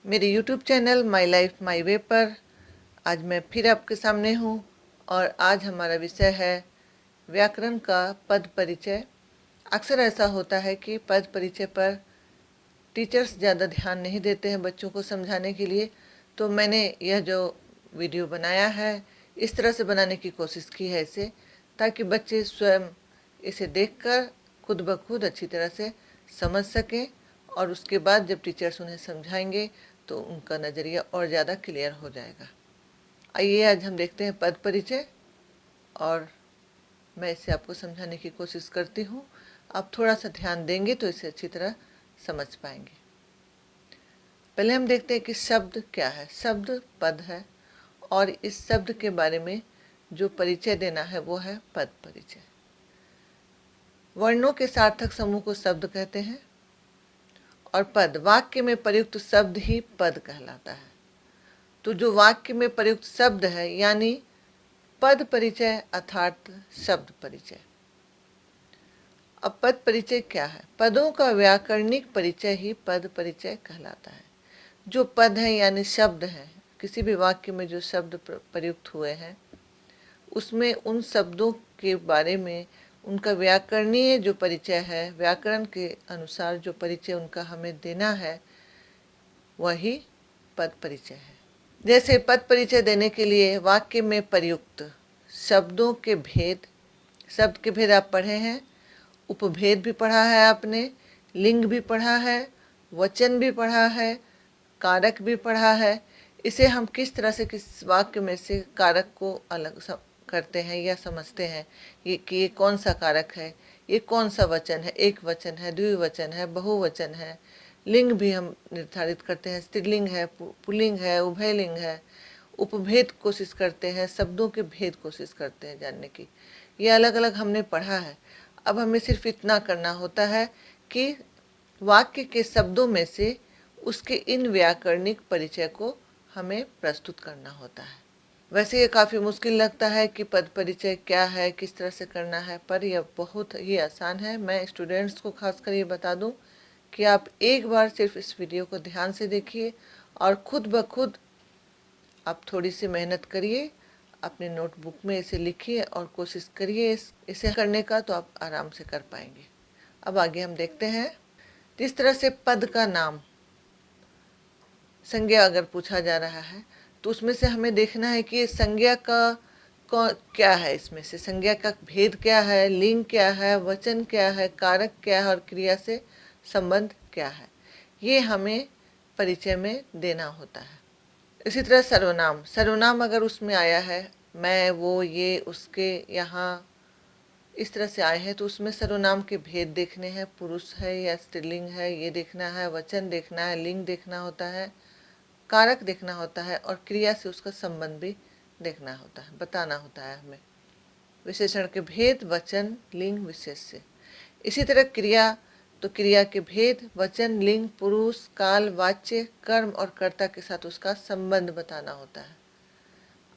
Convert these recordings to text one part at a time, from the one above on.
मेरे YouTube channel my life my way पर आज मैं फिर आपके सामने हूँ और आज हमारा विषय है व्याकरण का पद परिचय। अक्सर ऐसा होता है कि पद परिचय पर टीचर्स ज़्यादा ध्यान नहीं देते हैं बच्चों को समझाने के लिए, तो मैंने यह जो वीडियो बनाया है इस तरह से बनाने की कोशिश की है इसे, ताकि बच्चे स्वयं इसे देखकर खुद ब खुद अच्छी तरह से समझ सकें और उसके बाद जब टीचर्स उन्हें समझाएंगे तो उनका नज़रिया और ज़्यादा क्लियर हो जाएगा। आइए आज हम देखते हैं पद परिचय और मैं इसे आपको समझाने की कोशिश करती हूँ। आप थोड़ा सा ध्यान देंगे तो इसे अच्छी तरह समझ पाएंगे। पहले हम देखते हैं कि शब्द क्या है। शब्द पद है और इस शब्द के बारे में जो परिचय देना है वो है पद परिचय। वर्णों के सार्थक समूह को शब्द कहते हैं और पद वाक्य में प्रयुक्त शब्द ही पद कहलाता है। तो जो वाक्य में प्रयुक्त शब्द है यानी पद परिचय अर्थात शब्द परिचय। अब पद परिचय क्या है? पदों का व्याकरणिक परिचय ही पद परिचय कहलाता है। जो पद है यानी शब्द है, किसी भी वाक्य में जो शब्द प्रयुक्त हुए हैं उसमें उन शब्दों के बारे में उनका व्याकरणीय जो परिचय है, व्याकरण के अनुसार जो परिचय उनका हमें देना है वही पद परिचय है। जैसे पद परिचय देने के लिए वाक्य में प्रयुक्त शब्दों के भेद, शब्द के भेद आप पढ़े हैं, उपभेद भी पढ़ा है आपने, लिंग भी पढ़ा है, वचन भी पढ़ा है, कारक भी पढ़ा है। इसे हम किस तरह से किस वाक्य में से कारक को अलग करते हैं या समझते हैं कि ये कौन सा कारक है, ये कौन सा वचन है, एक वचन है, द्विवचन है, बहुवचन है। लिंग भी हम निर्धारित करते हैं, स्त्रीलिंग है, पुल्लिंग है, उभयलिंग है। उपभेद कोशिश करते हैं, शब्दों के भेद कोशिश करते हैं जानने की। ये अलग अलग हमने पढ़ा है। अब हमें सिर्फ इतना करना होता है कि वाक्य के शब्दों में से उसके इन व्याकरणिक परिचय को हमें प्रस्तुत करना होता है। वैसे ये काफ़ी मुश्किल लगता है कि पद परिचय क्या है, किस तरह से करना है, पर यह बहुत ही आसान है। मैं स्टूडेंट्स को खासकर ये बता दूं कि आप एक बार सिर्फ इस वीडियो को ध्यान से देखिए और खुद ब खुद आप थोड़ी सी मेहनत करिए, अपने नोटबुक में इसे लिखिए और कोशिश करिए इसे करने का, तो आप आराम से कर पाएंगे। अब आगे हम देखते हैं। जिस तरह से पद का नाम, संज्ञा अगर पूछा जा रहा है तो उसमें से हमें देखना है कि संज्ञा का क्या है, इसमें से संज्ञा का भेद क्या है, लिंग क्या है, वचन क्या है, कारक क्या है और क्रिया से संबंध क्या है, ये हमें परिचय में देना होता है। इसी तरह सर्वनाम, सर्वनाम अगर उसमें आया है, मैं, वो, ये, उसके, यहाँ, इस तरह से आए हैं तो उसमें सर्वनाम के भेद देखने हैं, पुरुष है या स्त्रीलिंग है ये देखना है, वचन देखना है, लिंग देखना होता है, कारक देखना होता है और क्रिया से उसका संबंध भी देखना होता है, बताना होता है हमें। विशेषण के भेद, वचन, लिंग, विशेष से। इसी तरह क्रिया, तो क्रिया के भेद, वचन, लिंग, पुरुष, काल, वाच्य, कर्म और कर्ता के साथ उसका संबंध बताना होता है।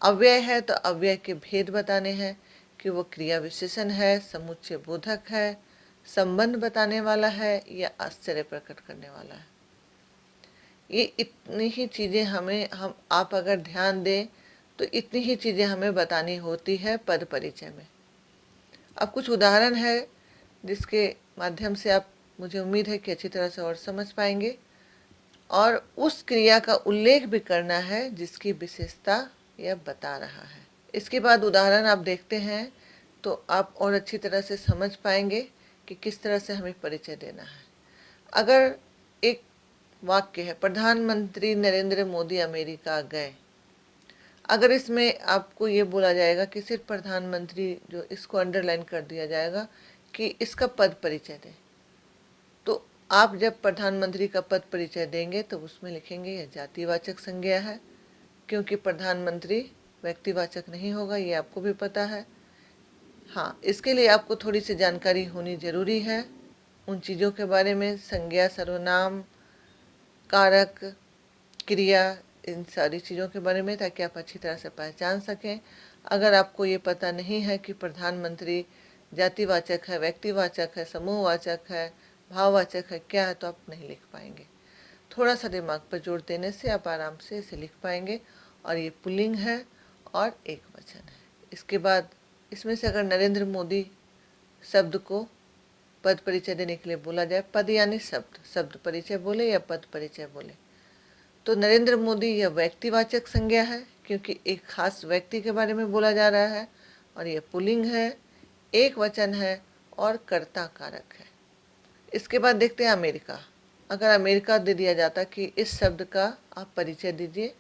अव्यय है तो अव्यय के भेद बताने हैं कि वो क्रिया विशेषण है, समुच्चय बोधक है, संबंध बताने वाला है या आश्चर्य प्रकट करने वाला है। ये इतनी ही चीज़ें हम आप अगर ध्यान दें तो इतनी ही चीज़ें हमें बतानी होती है पद परिचय में। अब कुछ उदाहरण है जिसके माध्यम से आप, मुझे उम्मीद है कि अच्छी तरह से और समझ पाएंगे और उस क्रिया का उल्लेख भी करना है जिसकी विशेषता यह बता रहा है। इसके बाद उदाहरण आप देखते हैं तो आप और अच्छी तरह से समझ पाएंगे कि किस तरह से हमें परिचय देना है। अगर एक वाक्य है, प्रधानमंत्री नरेंद्र मोदी अमेरिका गए, अगर इसमें आपको ये बोला जाएगा कि सिर्फ प्रधानमंत्री, जो इसको अंडरलाइन कर दिया जाएगा कि इसका पद परिचय दें, तो आप जब प्रधानमंत्री का पद परिचय देंगे तो उसमें लिखेंगे यह जातिवाचक संज्ञा है, क्योंकि प्रधानमंत्री व्यक्तिवाचक नहीं होगा, ये आपको भी पता है। हाँ, इसके लिए आपको थोड़ी सी जानकारी होनी जरूरी है उन चीज़ों के बारे में, संज्ञा, सर्वनाम, कारक, क्रिया, इन सारी चीज़ों के बारे में, ताकि आप अच्छी तरह से पहचान सकें। अगर आपको ये पता नहीं है कि प्रधानमंत्री जातिवाचक है, व्यक्तिवाचक है, समूहवाचक है, भाववाचक है, क्या है, तो आप नहीं लिख पाएंगे। थोड़ा सा दिमाग पर जोर देने से आप आराम से इसे लिख पाएंगे। और ये पुल्लिंग है और एक वचन है। इसके बाद इसमें से अगर नरेंद्र मोदी शब्द को पद परिचय देने के लिए बोला जाए, पद यानी शब्द, शब्द परिचय बोले या पद परिचय बोले, तो नरेंद्र मोदी यह व्यक्तिवाचक संज्ञा है क्योंकि एक खास व्यक्ति के बारे में बोला जा रहा है। और यह पुल्लिंग है, एक वचन है और कर्ता कारक है। इसके बाद देखते हैं अमेरिका। अगर अमेरिका दे दिया जाता कि इस शब्द का आप परिचय दीजिए,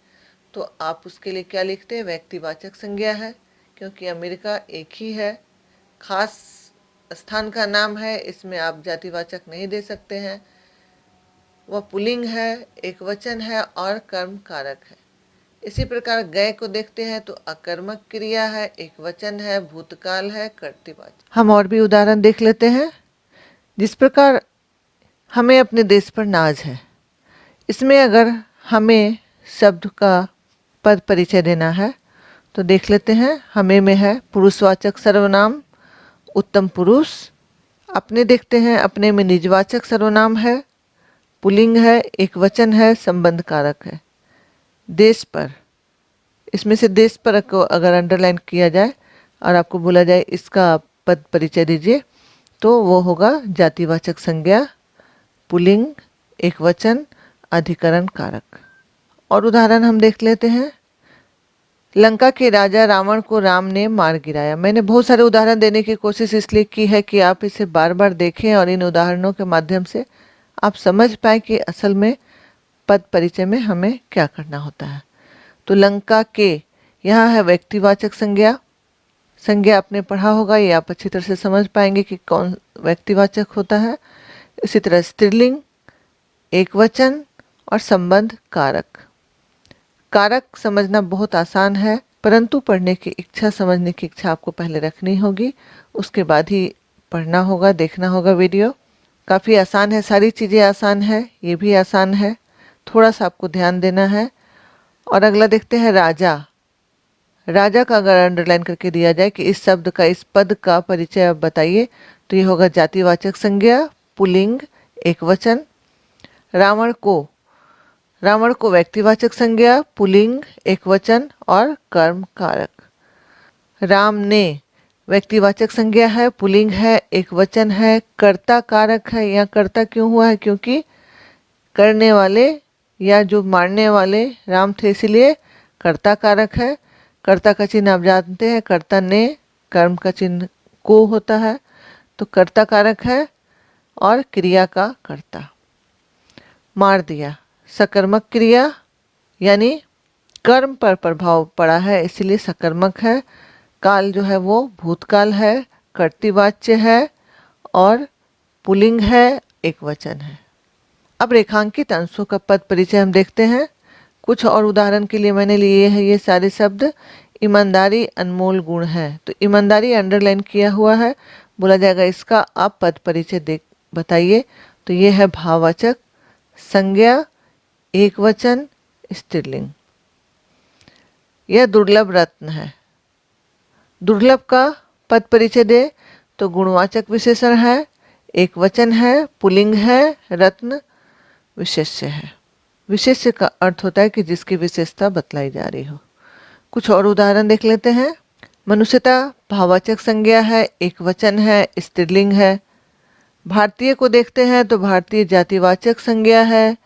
तो आप उसके लिए क्या लिखते हैं? व्यक्तिवाचक संज्ञा है क्योंकि अमेरिका एक ही है, खास स्थान का नाम है, इसमें आप जातिवाचक नहीं दे सकते हैं। वह पुल्लिंग है, एक वचन है और कर्म कारक है। इसी प्रकार गए को देखते हैं तो अकर्मक क्रिया है, एक वचन है, भूतकाल है, कर्तृवाचक। हम और भी उदाहरण देख लेते हैं। जिस प्रकार हमें अपने देश पर नाज है, इसमें अगर हमें शब्द का पद परिचय देना है तो देख लेते हैं। हमें में है पुरुषवाचक सर्वनाम उत्तम पुरुष। अपने देखते हैं, अपने में निजवाचक सर्वनाम है, पुल्लिंग है, एक वचन है, संबंध कारक है। देश पर, इसमें से देश पर को अगर अंडरलाइन किया जाए और आपको बोला जाए इसका पद परिचय दीजिए, तो वो होगा जातिवाचक संज्ञा, पुल्लिंग, एक वचन, अधिकरण कारक। और उदाहरण हम देख लेते हैं। लंका के राजा रावण को राम ने मार गिराया। मैंने बहुत सारे उदाहरण देने की कोशिश इसलिए की है कि आप इसे बार बार देखें और इन उदाहरणों के माध्यम से आप समझ पाए कि असल में पद परिचय में हमें क्या करना होता है। तो लंका के, यहाँ है व्यक्तिवाचक संज्ञा। संज्ञा आपने पढ़ा होगा, ये आप अच्छी तरह से समझ पाएंगे कि कौन व्यक्तिवाचक होता है। इसी तरह स्त्रीलिंग, एक वचन और संबंध कारक। कारक समझना बहुत आसान है, परंतु पढ़ने की इच्छा, समझने की इच्छा आपको पहले रखनी होगी, उसके बाद ही पढ़ना होगा, देखना होगा वीडियो। काफ़ी आसान है, सारी चीज़ें आसान है, ये भी आसान है, थोड़ा सा आपको ध्यान देना है। और अगला देखते हैं राजा। राजा का अगर अंडरलाइन करके दिया जाए कि इस शब्द का, इस पद का परिचय आप बताइए, तो ये होगा जातिवाचक संज्ञा, पुल्लिंग, एक वचन। रावण को, रावण को व्यक्तिवाचक संज्ञा, पुल्लिंग, एक वचन और कर्म कारक। राम ने व्यक्तिवाचक संज्ञा है, पुल्लिंग है, एक वचन है, कर्ता कारक है। यहाँ कर्ता क्यों हुआ है? क्योंकि करने वाले या जो मारने वाले राम थे, इसलिए कर्ता कारक है। कर्ता का चिन्ह आप जानते हैं, कर्ता ने, कर्म का चिन्ह को होता है, तो कर्ता कारक है और क्रिया का कर्ता। मार दिया, सकर्मक क्रिया, यानी कर्म पर प्रभाव पड़ा है, इसलिए सकर्मक है। काल जो है वो भूतकाल है, कर्तृवाच्य है और पुल्लिंग है, एक वचन है। अब रेखांकित अंशों का पद परिचय हम देखते हैं। कुछ और उदाहरण के लिए मैंने लिए हैं ये सारे शब्द। ईमानदारी अनमोल गुण है, तो ईमानदारी अंडरलाइन किया हुआ है, बोला जाएगा इसका आप पद परिचय देख बताइए, तो ये है भाववाचक संज्ञा, एक वचन, स्त्रीलिंग। यह दुर्लभ रत्न है। दुर्लभ का पद परिचय दे तो गुणवाचक विशेषण है, एक वचन है, पुल्लिंग है, रत्न विशेष्य है। विशेष्य का अर्थ होता है कि जिसकी विशेषता बतलाई जा रही हो। कुछ और उदाहरण देख लेते हैं। मनुष्यता भाववाचक संज्ञा है, एक वचन है, स्त्रीलिंग है। भारतीय को देखते हैं तो भारतीय जातिवाचक संज्ञा है,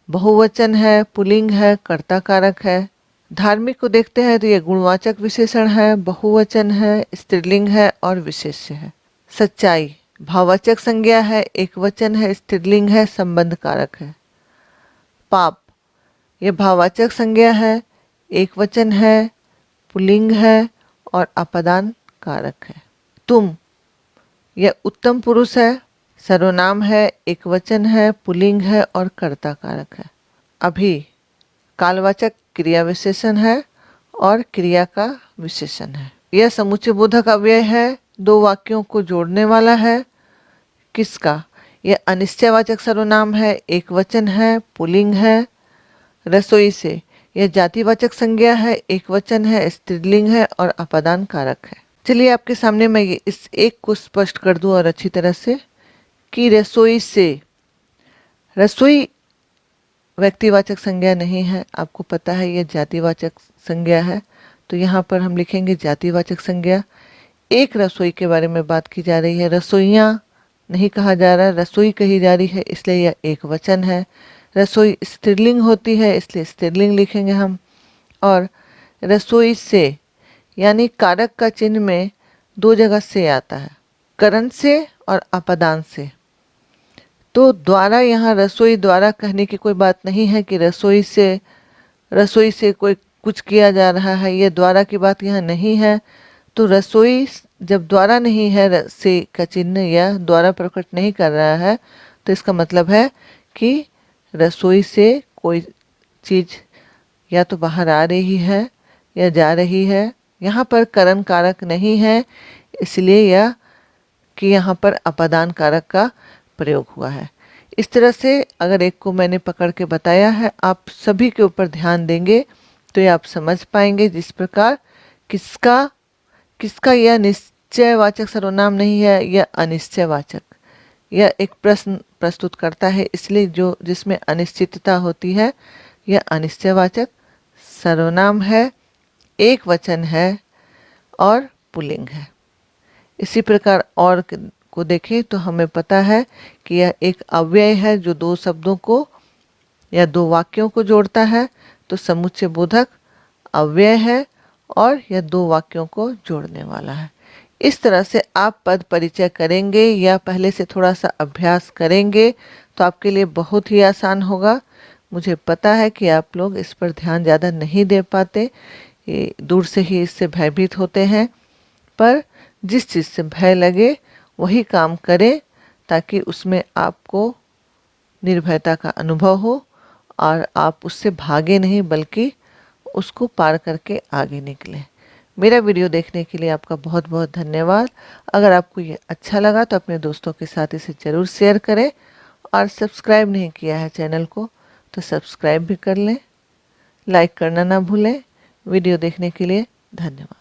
बहुवचन है, पुल्लिंग है, कर्ता कारक है। धार्मिक को देखते हैं तो यह गुणवाचक विशेषण है, बहुवचन है, स्त्रीलिंग है और विशेष्य है। सच्चाई भाववाचक संज्ञा है, एक वचन है, स्त्रीलिंग है, संबंध कारक है। पाप यह भाववाचक संज्ञा है, एक वचन है, पुल्लिंग है और अपादान कारक है। तुम यह उत्तम पुरुष है, सर्वनाम है, एक वचन है, पुल्लिंग है और कर्ता कारक है। अभी कालवाचक क्रिया विशेषण है और क्रिया का विशेषण है। यह समुच्चय बोधक अव्यय है, दो वाक्यों को जोड़ने वाला है। किसका? यह अनिश्चयवाचक सर्वनाम है, एक वचन है, पुल्लिंग है। रसोई से, यह जातिवाचक संज्ञा है, एक वचन है, स्त्रीलिंग है और अपादान कारक है। चलिए आपके सामने मैं इस एक को स्पष्ट कर दूं और अच्छी तरह से कि रसोई से, रसोई व्यक्तिवाचक संज्ञा नहीं है, आपको पता है यह जातिवाचक संज्ञा है। तो यहाँ पर हम लिखेंगे जातिवाचक संज्ञा। एक रसोई के बारे में बात की जा रही है, रसोइयाँ नहीं कहा जा रहा, रसोई कही जा रही है, इसलिए यह एक वचन है। रसोई स्त्रीलिंग होती है, इसलिए स्त्रीलिंग लिखेंगे हम। और रसोई से यानी कारक का चिन्ह में दो जगह से आता है, करण से और अपदान से। तो द्वारा, यहाँ रसोई द्वारा कहने की कोई बात नहीं है कि रसोई से कोई कुछ किया जा रहा है, यह द्वारा की बात यहाँ नहीं है। तो रसोई जब द्वारा नहीं है, से का चिन्ह या द्वारा प्रकट नहीं कर रहा है, तो इसका मतलब है कि रसोई से कोई चीज या तो बाहर आ रही है या जा रही है। यहाँ पर करण कारक नहीं है, इसलिए यह कि यहाँ पर अपदान कारक का प्रयोग हुआ है। इस तरह से अगर एक को मैंने पकड़ के बताया है, आप सभी के ऊपर ध्यान देंगे तो ये आप समझ पाएंगे। जिस प्रकार किसका किसका यह निश्चयवाचक सर्वनाम नहीं है, यह अनिश्चयवाचक। यह एक प्रश्न प्रस्तुत करता है, इसलिए जो जिसमें अनिश्चितता होती है यह अनिश्चयवाचक सर्वनाम है, एक वचन है और पुल्लिंग है। इसी प्रकार और को देखें तो हमें पता है कि यह एक अव्यय है जो दो शब्दों को या दो वाक्यों को जोड़ता है। तो समुच्चय बोधक अव्यय है और यह दो वाक्यों को जोड़ने वाला है। इस तरह से आप पद परिचय करेंगे या पहले से थोड़ा सा अभ्यास करेंगे तो आपके लिए बहुत ही आसान होगा। मुझे पता है कि आप लोग इस पर ध्यान ज़्यादा नहीं दे पाते, ये दूर से ही इससे भयभीत होते हैं, पर जिस चीज़ से भय लगे वही काम करें ताकि उसमें आपको निर्भयता का अनुभव हो और आप उससे भागे नहीं बल्कि उसको पार करके आगे निकलें। मेरा वीडियो देखने के लिए आपका बहुत बहुत धन्यवाद। अगर आपको ये अच्छा लगा तो अपने दोस्तों के साथ इसे ज़रूर शेयर करें और सब्सक्राइब नहीं किया है चैनल को तो सब्सक्राइब भी कर लें। लाइक करना ना भूलें। वीडियो देखने के लिए धन्यवाद।